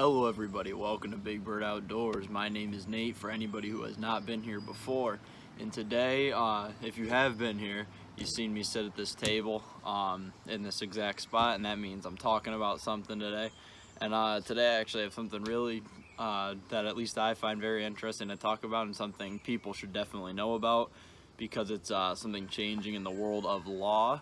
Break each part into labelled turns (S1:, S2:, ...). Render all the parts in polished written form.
S1: Hello everybody, welcome to Big Bird Outdoors. My name is Nate for anybody who has not been here before. And today, if you have been here, you've seen me sit at this table in this exact spot, and that means I'm talking about something today. And today I actually have something really that at least I find very interesting to talk about, and something people should definitely know about because it's something changing in the world of law.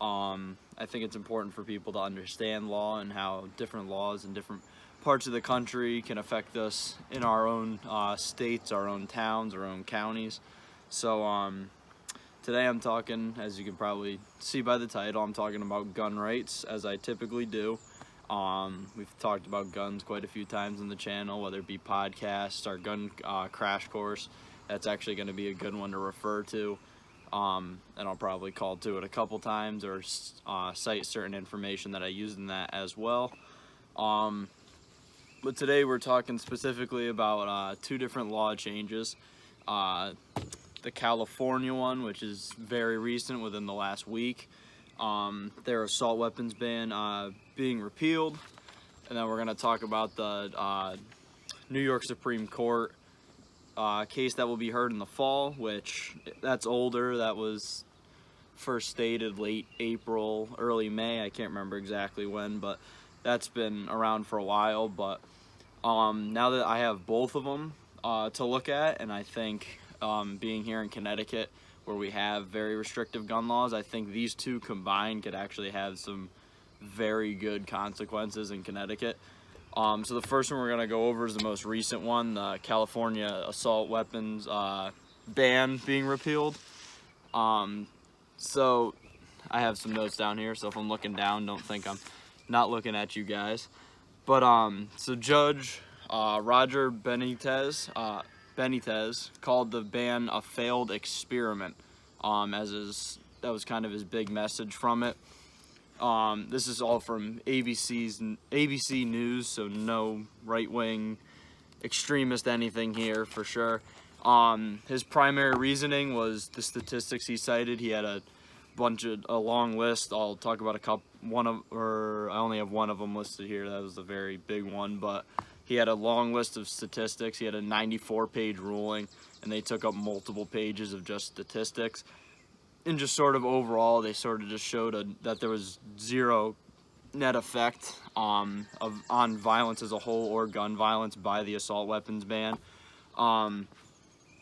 S1: I think it's important for people to understand law and how different laws in different parts of the country can affect us in our own states, our own towns, our own counties. So today I'm talking, as you can probably see by the title, I'm talking about gun rights, as I typically do. We've talked about guns quite a few times on the channel, whether it be podcasts, our gun crash course. That's actually going to be a good one to refer to. And I'll probably call to it a couple times or cite certain information that I use in that as well. But today we're talking specifically about two different law changes. The California one, which is very recent, within the last week. Their assault weapons ban being repealed. And then we're going to talk about the New York Supreme Court case that will be heard in the fall, which that's older. That was first stated late April, early May. I can't remember exactly when, but that's been around for a while. But now that I have both of them to look at, and I think being here in Connecticut where we have very restrictive gun laws, I think these two combined could actually have some very good consequences in Connecticut. So the first one we're going to go over is the most recent one, the California assault weapons ban being repealed. So I have some notes down here, so if I'm looking down, don't think I'm not looking at you guys. But so Judge Roger Benitez called the ban a failed experiment, that was kind of his big message from it. This is all from ABC News, so no right-wing extremist anything here for sure. His primary reasoning was the statistics he cited. He had a long list. I'll talk about I only have one of them listed here. That was a very big one, but he had a long list of statistics. He had a 94-page ruling, and they took up multiple pages of just statistics. And just sort of overall, they sort of just showed that there was zero net effect on violence as a whole or gun violence by the assault weapons ban.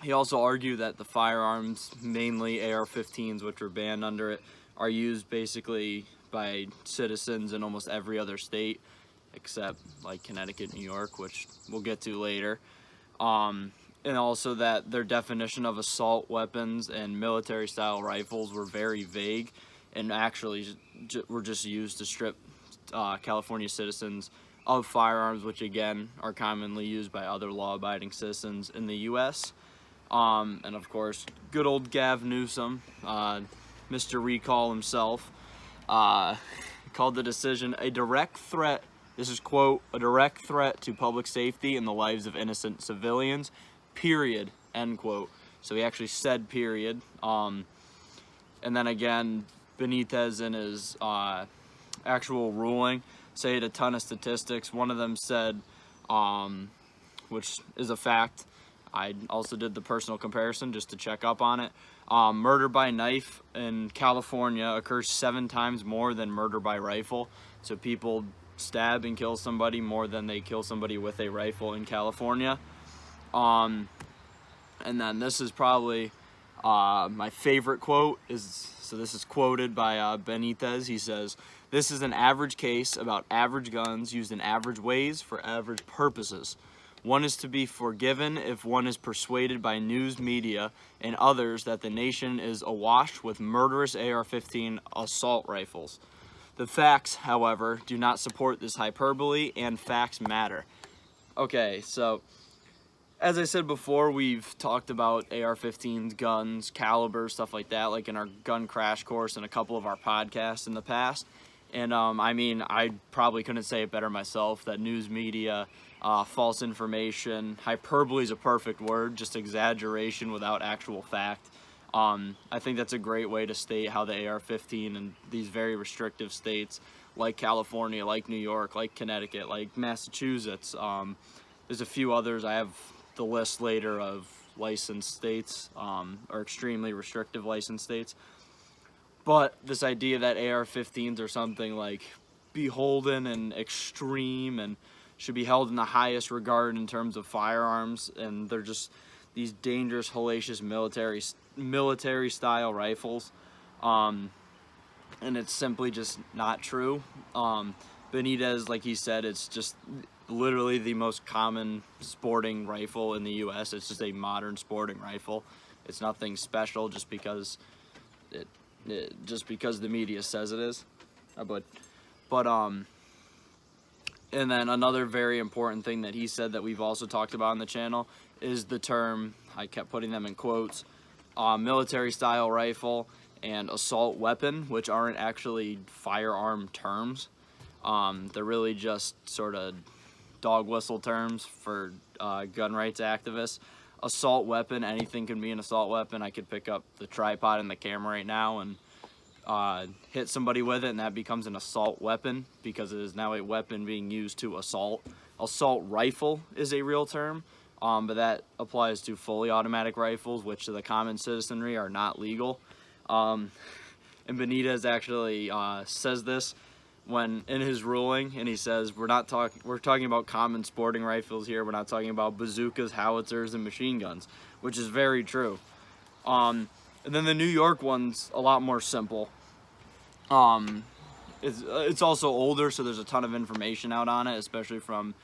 S1: He also argued that the firearms, mainly AR-15s, which were banned under it, are used basically by citizens in almost every other state, except like Connecticut, New York, which we'll get to later. And also that their definition of assault weapons and military-style rifles were very vague and actually were just used to strip California citizens of firearms, which again are commonly used by other law-abiding citizens in the U.S. And of course, good old Gav Newsom, Mr. Recall himself, called the decision a direct threat. This is, quote, a direct threat to public safety and the lives of innocent civilians, period, end quote. So he actually said period. And then again, Benitez in his actual ruling cited a ton of statistics. One of them said, which is a fact, I also did the personal comparison just to check up on it. Murder by knife in California occurs 7 times more than murder by rifle. So people stab and kill somebody more than they kill somebody with a rifle in California. And then this is probably my favorite quote. So this is quoted by Benitez. He says, "This is an average case about average guns used in average ways for average purposes. One is to be forgiven if one is persuaded by news media and others that the nation is awash with murderous AR-15 assault rifles. The facts, however, do not support this hyperbole, and facts matter." Okay, so as I said before, we've talked about AR-15s, guns, caliber, stuff like that, like in our gun crash course and a couple of our podcasts in the past. And I mean, I probably couldn't say it better myself, that news media, false information, hyperbole is a perfect word, just exaggeration without actual fact. I think that's a great way to state how the AR-15 in these very restrictive states like California, like New York, like Connecticut, like Massachusetts. There's a few others. I have the list later of licensed states, or extremely restrictive licensed states. But this idea that AR-15s are something like beholden and extreme and should be held in the highest regard in terms of firearms, and they're just these dangerous, hellacious military style rifles, and it's simply just not true. Benitez, like he said, it's just literally the most common sporting rifle in the U.S. It's just a modern sporting rifle. It's nothing special just because the media says it is. But and then another very important thing that he said that we've also talked about on the channel is the term, I kept putting them in quotes, military style rifle and assault weapon, which aren't actually firearm terms. They're really just sort of dog whistle terms for gun rights activists. Assault weapon, anything can be an assault weapon. I could pick up the tripod and the camera right now and hit somebody with it, and that becomes an assault weapon because it is now a weapon being used to assault. Assault rifle is a real term, but that applies to fully automatic rifles, which to the common citizenry are not legal. And Benitez actually says this when in his ruling, and he says we're talking about common sporting rifles here. We're not talking about bazookas, howitzers, and machine guns, which is very true. And then the New York one's a lot more simple. It's also older, so there's a ton of information out on it, especially from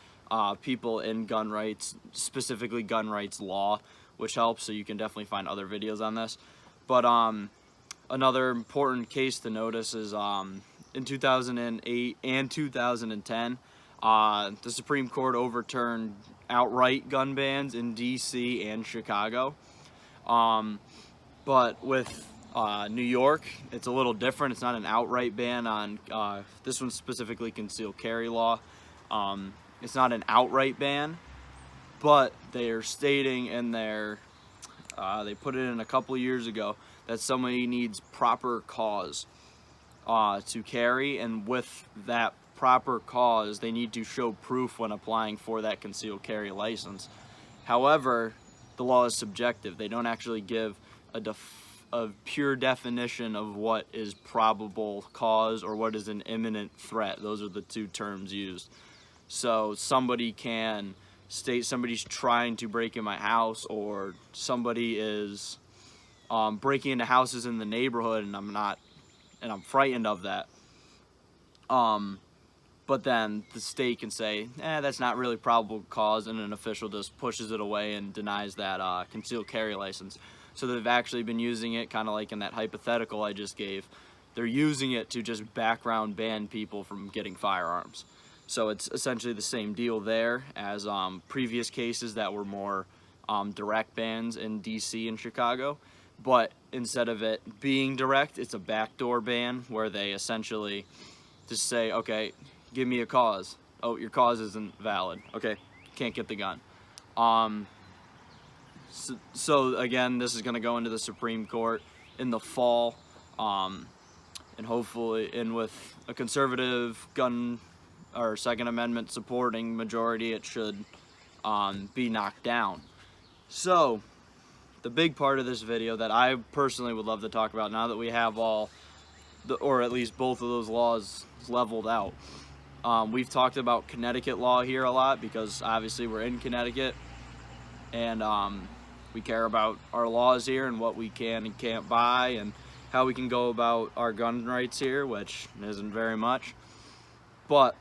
S1: people in gun rights, specifically gun rights law, which helps. So you can definitely find other videos on this. But another important case to notice is in 2008 and 2010, the Supreme Court overturned outright gun bans in D.C. and Chicago. But with New York, it's a little different. It's not an outright ban on, this one's specifically concealed carry law. It's not an outright ban, but they are stating in their, they put it in a couple of years ago, that somebody needs proper cause to carry, and with that proper cause, they need to show proof when applying for that concealed carry license. However, the law is subjective. They don't actually give a pure definition of what is probable cause or what is an imminent threat. Those are the two terms used. So somebody can state somebody's trying to break in my house, or somebody is breaking into houses in the neighborhood, and I'm frightened of that. But then the state can say, that's not really probable cause, and an official just pushes it away and denies that concealed carry license. So they've actually been using it, kind of like in that hypothetical I just gave. They're using it to just background ban people from getting firearms. So it's essentially the same deal there as previous cases that were more direct bans in DC and Chicago. But instead of it being direct, it's a backdoor ban where they essentially just say, okay, give me a cause. Oh, your cause isn't valid. Okay, can't get the gun. So again, this is going to go into the Supreme Court in the fall, and hopefully, and with a conservative gun or Second Amendment supporting majority, it should be knocked down. So the big part of this video that I personally would love to talk about, now that we have all, or at least both of those laws leveled out, we've talked about Connecticut law here a lot because obviously we're in Connecticut, and we care about our laws here and what we can and can't buy and how we can go about our gun rights here, which isn't very much. But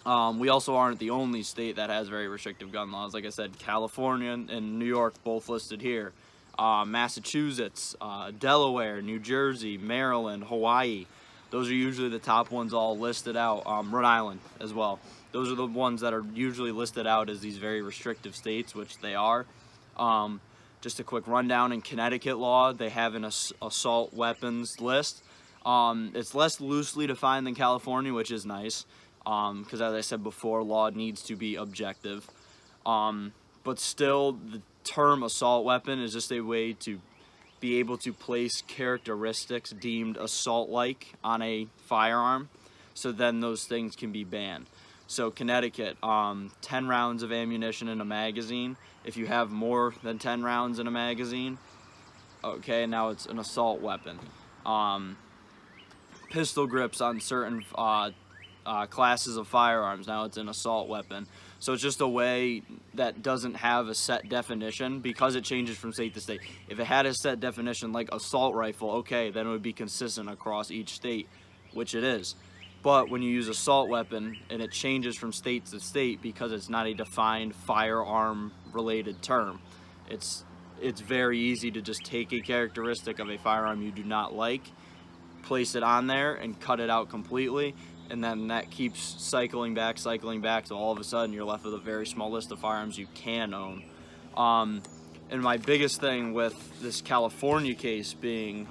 S1: we also aren't the only state that has very restrictive gun laws. Like I said, California and New York both listed here. Massachusetts, Delaware, New Jersey, Maryland, Hawaii. Those are usually the top ones all listed out. Rhode Island as well. Those are the ones that are usually listed out as these very restrictive states, which they are. Just a quick rundown in Connecticut law, they have an assault weapons list. It's less loosely defined than California, which is nice, because as I said before, law needs to be objective. But still, the term assault weapon is just a way to be able to place characteristics deemed assault-like on a firearm. so then those things can be banned. So Connecticut, 10 rounds of ammunition in a magazine. If you have more than 10 rounds in a magazine, okay, now it's an assault weapon. Pistol grips on certain classes of firearms, now it's an assault weapon. So it's just a way that doesn't have a set definition because it changes from state to state. If it had a set definition like assault rifle, okay, then it would be consistent across each state, which it is. But when you use assault weapon and it changes from state to state because it's not a defined firearm related term, it's very easy to just take a characteristic of a firearm you do not like, place it on there and cut it out completely, and then that keeps cycling back, so all of a sudden you're left with a very small list of firearms you can own. And my biggest thing with this California case being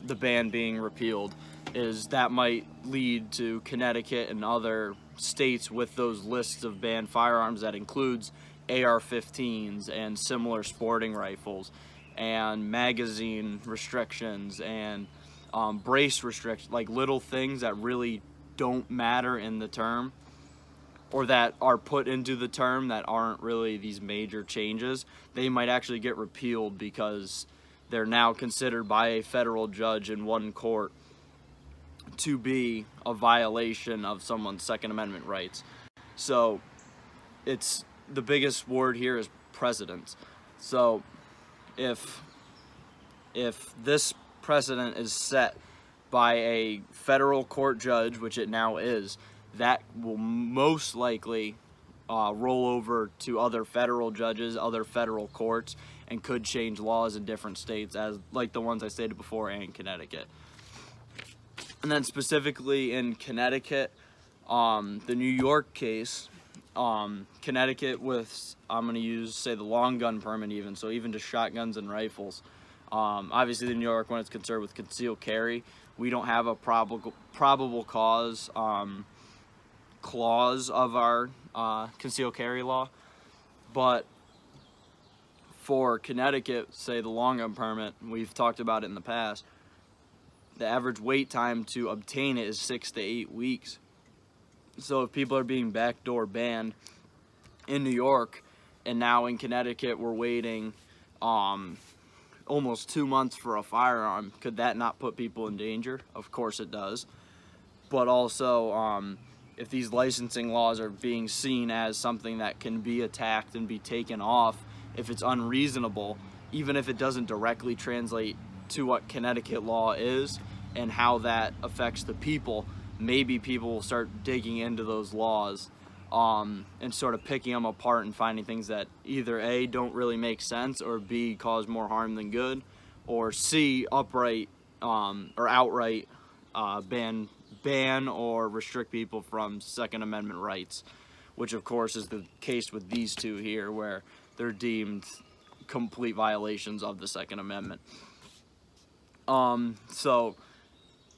S1: the ban being repealed is that might lead to Connecticut and other states with those lists of banned firearms that includes AR-15s and similar sporting rifles and magazine restrictions and brace restrictions, like little things that really don't matter in the term or that are put into the term that aren't really these major changes. They might actually get repealed because they're now considered by a federal judge in one court to be a violation of someone's Second Amendment rights. So it's the biggest word here is precedent. So if this precedent is set by a federal court judge, which it now is, that will most likely roll over to other federal judges, other federal courts, and could change laws in different states, as like the ones I stated before, and Connecticut. And then specifically in Connecticut, the New York case, Connecticut with, I'm going to use, say, the long gun permit even, so even just shotguns and rifles. Obviously, the New York one is concerned with concealed carry. We don't have a probable cause clause of our concealed carry law, but for Connecticut, say the long gun permit, we've talked about it in the past, the average wait time to obtain it is 6 to 8 weeks. So if people are being backdoor banned in New York, and now in Connecticut we're waiting almost 2 months for a firearm, could that not put people in danger? Of course it does. But also, if these licensing laws are being seen as something that can be attacked and be taken off, if it's unreasonable, even if it doesn't directly translate to what Connecticut law is and how that affects the people, maybe people will start digging into those laws and sort of picking them apart and finding things that either A, don't really make sense, or B, cause more harm than good, or C, outright ban or restrict people from Second Amendment rights, which of course is the case with these two here, where they're deemed complete violations of the Second Amendment. So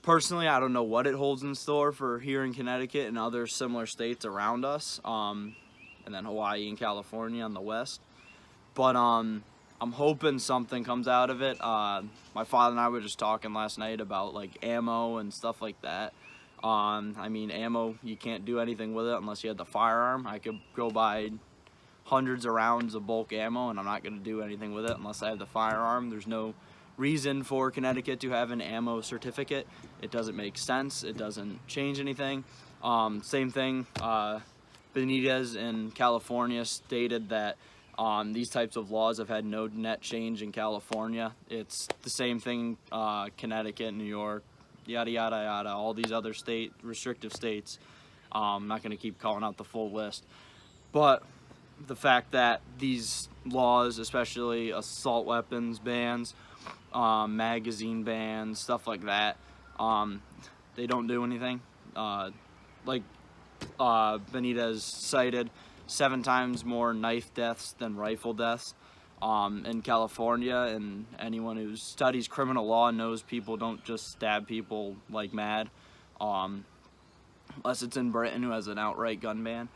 S1: personally, I don't know what it holds in store for here in Connecticut and other similar states around us, and then Hawaii and California on the west. But I'm hoping something comes out of it. My father and I were just talking last night about like ammo and stuff like that. I mean, ammo, you can't do anything with it unless you had the firearm. I could go buy hundreds of rounds of bulk ammo, and I'm not going to do anything with it unless I have the firearm. There's no reason for Connecticut to have an ammo certificate. It doesn't make sense. It doesn't change anything. Same thing, Benitez in California stated that these types of laws have had no net change in California. It's the same thing, Connecticut, New York, yada, yada, yada, all these other restrictive states. I'm not going to keep calling out the full list. But the fact that these laws, especially assault weapons bans, magazine bans, stuff like that, they don't do anything. Like Benitez cited, 7 times more knife deaths than rifle deaths in California, and anyone who studies criminal law knows people don't just stab people like mad, unless it's in Britain, who has an outright gun ban.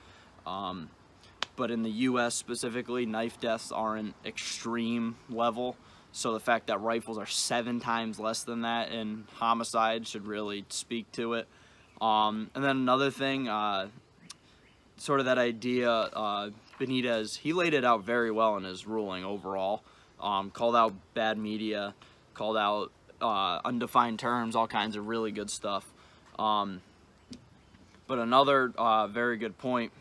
S1: But in the US specifically, knife deaths are an extreme level. So the fact that rifles are 7 times less than that in homicide should really speak to it. And then another thing, sort of that idea, Benitez, he laid it out very well in his ruling overall. Called out bad media, called out undefined terms, all kinds of really good stuff. But another very good point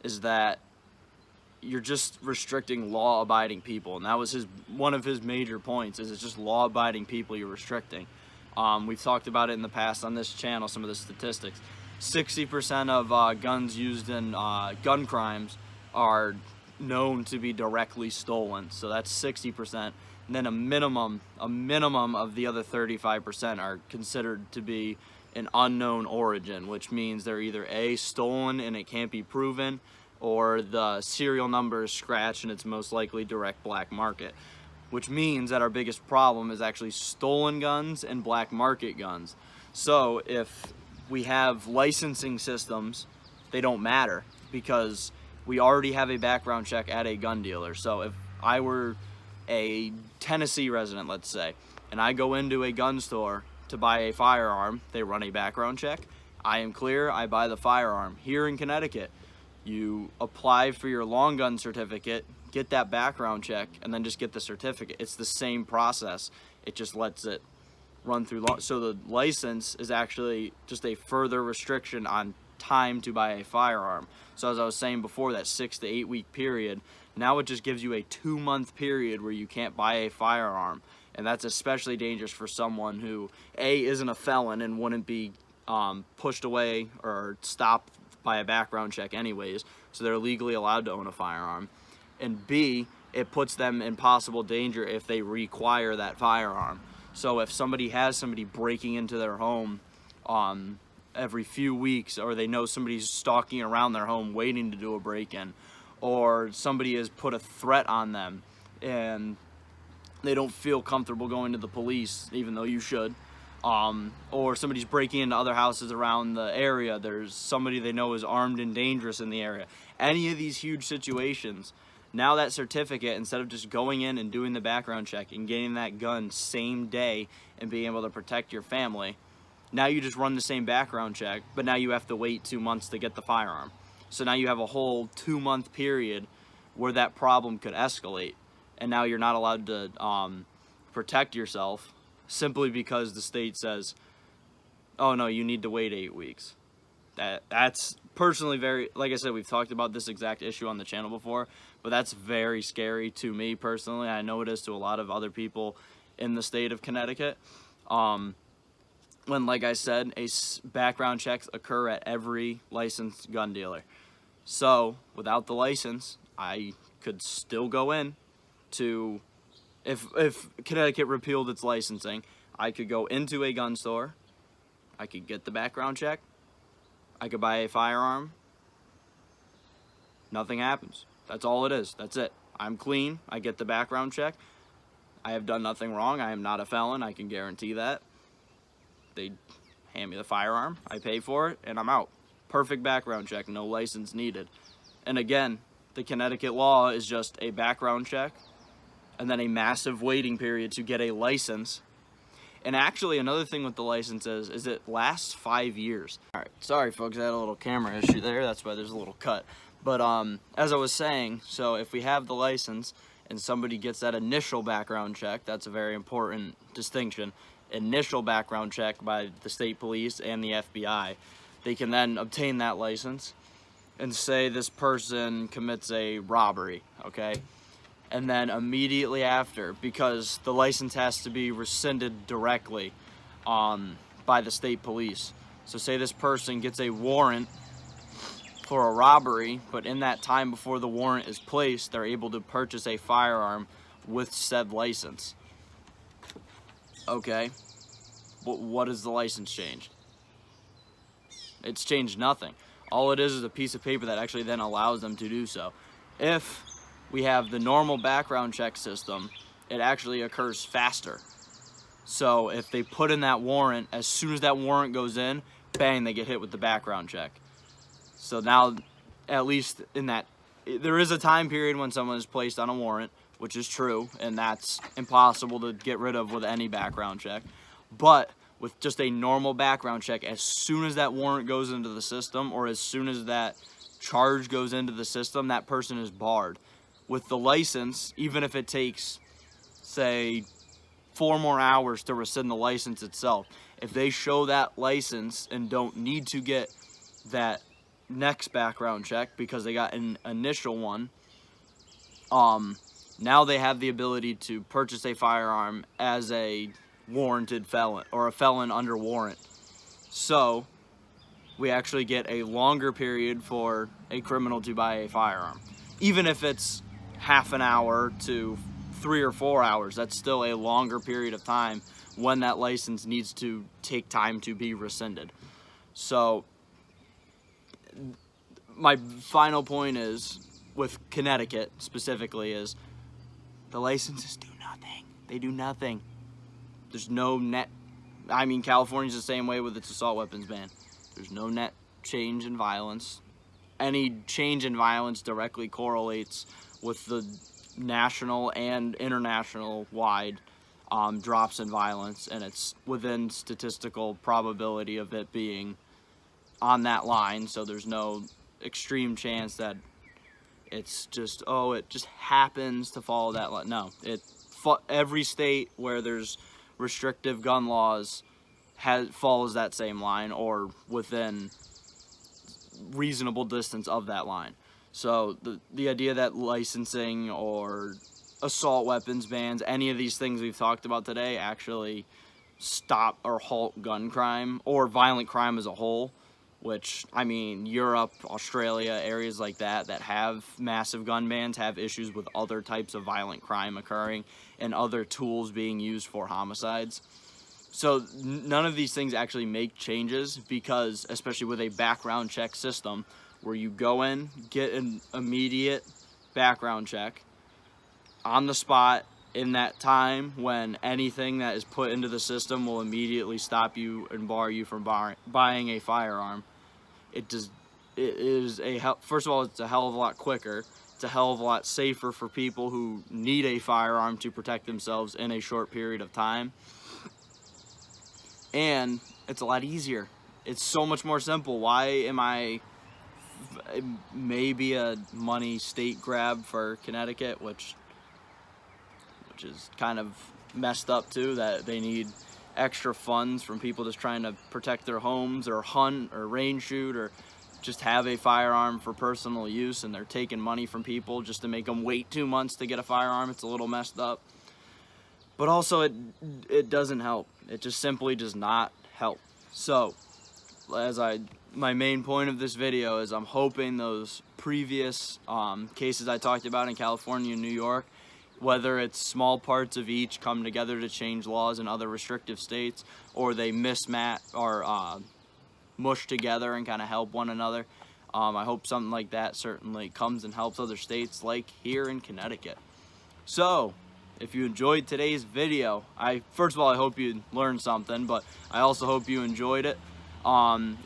S1: is that you're just restricting law-abiding people, and that was one of his major points. Is it's just law-abiding people you're restricting. We've talked about it in the past on this channel. Some of the statistics: 60% of guns used in gun crimes are known to be directly stolen. So that's 60%. And then a minimum of the other 35% are considered to be an unknown origin, which means they're either A, stolen and it can't be proven, or the serial number is scratched and it's most likely direct black market, which means that our biggest problem is actually stolen guns and black market guns. So if we have licensing systems, they don't matter because we already have a background check at a gun dealer. So if I were a Tennessee resident, let's say, and I go into a gun store to buy a firearm, they run a background check, I am clear, I buy the firearm. Here in Connecticut, you apply for your long gun certificate, get that background check, and then just get the certificate. It's the same process. It just lets it run through. So the license is actually just a further restriction on time to buy a firearm. So as I was saying before, that 6 to 8 week period, now it just gives you a 2-month period where you can't buy a firearm. And that's especially dangerous for someone who, A, isn't a felon and wouldn't be pushed away or stopped by a background check anyways, so they're legally allowed to own a firearm. And B, it puts them in possible danger if they require that firearm. So if somebody has somebody breaking into their home every few weeks, or they know somebody's stalking around their home waiting to do a break-in, or somebody has put a threat on them and they don't feel comfortable going to the police, even though you should, or somebody's breaking into other houses around the area, there's somebody they know is armed and dangerous in the area. Any of these huge situations, now that certificate, instead of just going in and doing the background check and getting that gun same day and being able to protect your family, now you just run the same background check, but now you have to wait 2 months to get the firearm. So now you have a whole 2-month period where that problem could escalate, and now you're not allowed to protect yourself simply because the state says, oh no, you need to wait 8 weeks. That's personally very, like I said, we've talked about this exact issue on the channel before, but that's very scary to me personally. I know it is to a lot of other people in the state of Connecticut. When, like I said, background checks occur at every licensed gun dealer. So without the license, I could still go in to, if Connecticut repealed its licensing, I could go into a gun store, I could get the background check, I could buy a firearm, nothing happens. That's all it is. That's it. I'm clean. I get the background check. I have done nothing wrong. I am not a felon. I can guarantee that. They hand me the firearm, I pay for it, and I'm out. Perfect background check, no license needed. And again, the Connecticut law is just a background check and then a massive waiting period to get a license. And actually, another thing with the license is it lasts 5 years. All right, sorry folks, I had a little camera issue there. That's why there's a little cut. But as I was saying, so if we have the license and somebody gets that initial background check, that's a very important distinction. Initial background check by the state police and the FBI, they can then obtain that license and say this person commits a robbery, okay? And then immediately after, because the license has to be rescinded directly by the state police. So say this person gets a warrant for a robbery, but in that time before the warrant is placed, they're able to purchase a firearm with said license. Okay, but what has the license changed? It's changed nothing. All it is a piece of paper that actually then allows them to do so. If we have the normal background check system, it actually occurs faster. So if they put in that warrant, as soon as that warrant goes in, bang, they get hit with the background check. So now, at least in that, there is a time period when someone is placed on a warrant, which is true, and that's impossible to get rid of with any background check. But with just a normal background check, as soon as that warrant goes into the system or as soon as that charge goes into the system, that person is barred. With the license, even if it takes, say, 4 more hours to rescind the license itself, if they show that license and don't need to get that next background check because they got an initial one, now they have the ability to purchase a firearm as a warranted felon or a felon under warrant. So we actually get a longer period for a criminal to buy a firearm. Even if it's half an hour to 3 or 4 hours, that's still a longer period of time when that license needs to take time to be rescinded. So my final point is, with Connecticut specifically, is the licenses do nothing. They do nothing. There's no net, I mean, California's the same way with its assault weapons ban. There's no net change in violence. Any change in violence directly correlates with the national and international wide drops in violence, and it's within statistical probability of it being on that line. So there's no extreme chance that it's just, oh, it just happens to follow that line. No, every state where there's restrictive gun laws follows that same line or within reasonable distance of that line. So the idea that licensing or assault weapons bans, any of these things we've talked about today, actually stop or halt gun crime or violent crime as a whole, which, I mean, Europe, Australia, areas like that have massive gun bans have issues with other types of violent crime occurring and other tools being used for homicides. So none of these things actually make changes because, especially with a background check system where you go in, get an immediate background check on the spot in that time when anything that is put into the system will immediately stop you and bar you from buying a firearm. First of all, it's a hell of a lot quicker. It's a hell of a lot safer for people who need a firearm to protect themselves in a short period of time. And it's a lot easier. It's so much more simple. Why am I maybe a money state grab for Connecticut, which is kind of messed up too, that they need extra funds from people just trying to protect their homes or hunt or range shoot or just have a firearm for personal use, and they're taking money from people just to make them wait 2 months to get a firearm. It's a little messed up. But also it doesn't help. It just simply does not help. So my main point of this video is I'm hoping those previous cases I talked about in California and New York, whether it's small parts of each come together to change laws in other restrictive states, or they mismatch or mush together and kind of help one another. I hope something like that certainly comes and helps other states like here in Connecticut. So if you enjoyed today's video, first of all, I hope you learned something, but I also hope you enjoyed it.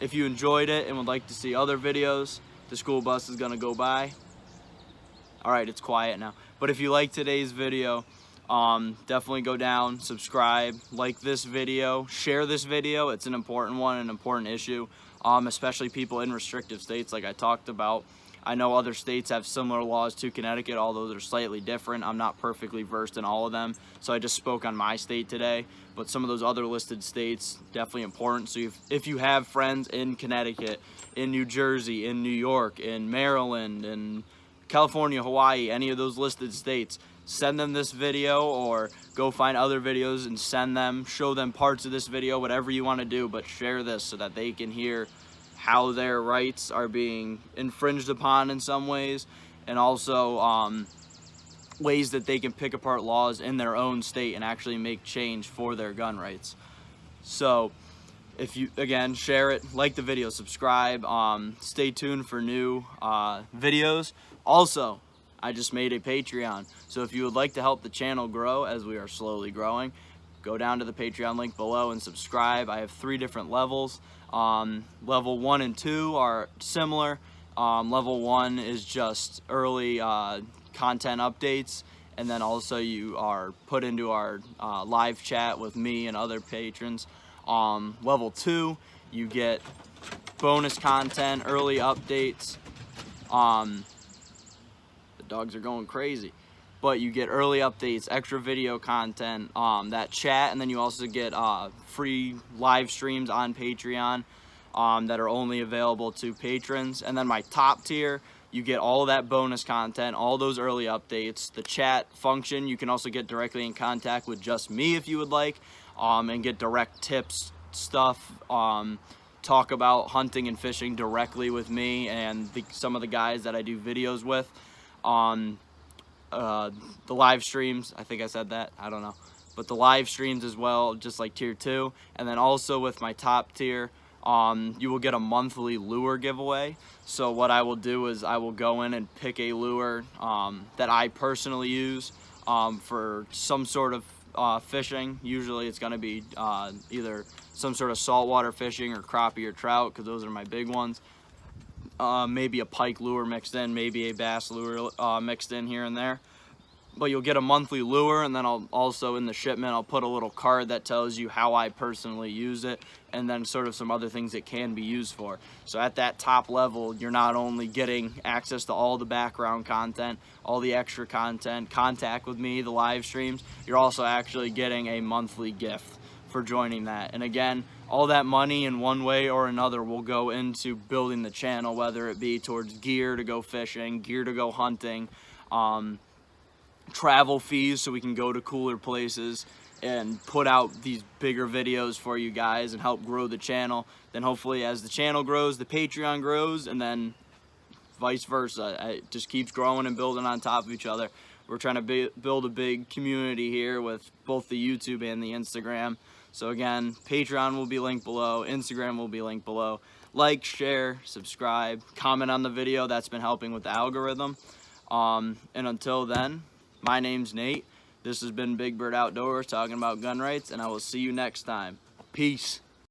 S1: If you enjoyed it and would like to see other videos, the school bus is gonna go by. All right, it's quiet now. But if you like today's video, definitely go down, subscribe, like this video, share this video. It's an important one, an important issue, especially people in restrictive states like I talked about. I know other states have similar laws to Connecticut, although they're slightly different. I'm not perfectly versed in all of them, so I just spoke on my state today. But some of those other listed states, definitely important. So if you have friends in Connecticut, in New Jersey, in New York, in Maryland, in California, Hawaii, any of those listed states, send them this video or go find other videos and send them, show them parts of this video, whatever you want to do, but share this so that they can hear how their rights are being infringed upon in some ways, and also ways that they can pick apart laws in their own state and actually make change for their gun rights. So if you, again, share it, like the video, subscribe, stay tuned for new videos. Also, I just made a Patreon, so if you would like to help the channel grow as we are slowly growing, go down to the Patreon link below and subscribe. I have 3 different levels. Level 1 and 2 are similar. Level 1 is just early content updates, and then also you are put into our live chat with me and other patrons. Level 2, you get bonus content, early updates. The dogs are going crazy. But you get early updates, extra video content, that chat, and then you also get free live streams on Patreon that are only available to patrons. And then my top tier, you get all that bonus content, all those early updates, the chat function. You can also get directly in contact with just me if you would like, and get direct tips, stuff, talk about hunting and fishing directly with me and some of the guys that I do videos with. The live streams, I think I said that, I don't know, but the live streams as well, just like tier 2. And then also with my top tier, you will get a monthly lure giveaway. So what I will do is I will go in and pick a lure that I personally use for some sort of fishing. Usually it's going to be either some sort of saltwater fishing or crappie or trout, because those are my big ones. Maybe a pike lure mixed in, maybe a bass lure mixed in here and there. But you'll get a monthly lure, and then I'll also, in the shipment, I'll put a little card that tells you how I personally use it, and then sort of some other things it can be used for. So at that top level, you're not only getting access to all the background content, all the extra content, contact with me, the live streams, you're also actually getting a monthly gift for joining that. And again, all that money in one way or another will go into building the channel, whether it be towards gear to go fishing, gear to go hunting, travel fees so we can go to cooler places and put out these bigger videos for you guys and help grow the channel. Then hopefully as the channel grows, the Patreon grows, and then vice versa. It just keeps growing and building on top of each other. We're trying to build a big community here with both the YouTube and the Instagram. So again, Patreon will be linked below, Instagram will be linked below. Like, share, subscribe, comment on the video. That's been helping with the algorithm. And until then, my name's Nate. This has been Big Bird Outdoors talking about gun rights, and I will see you next time. Peace.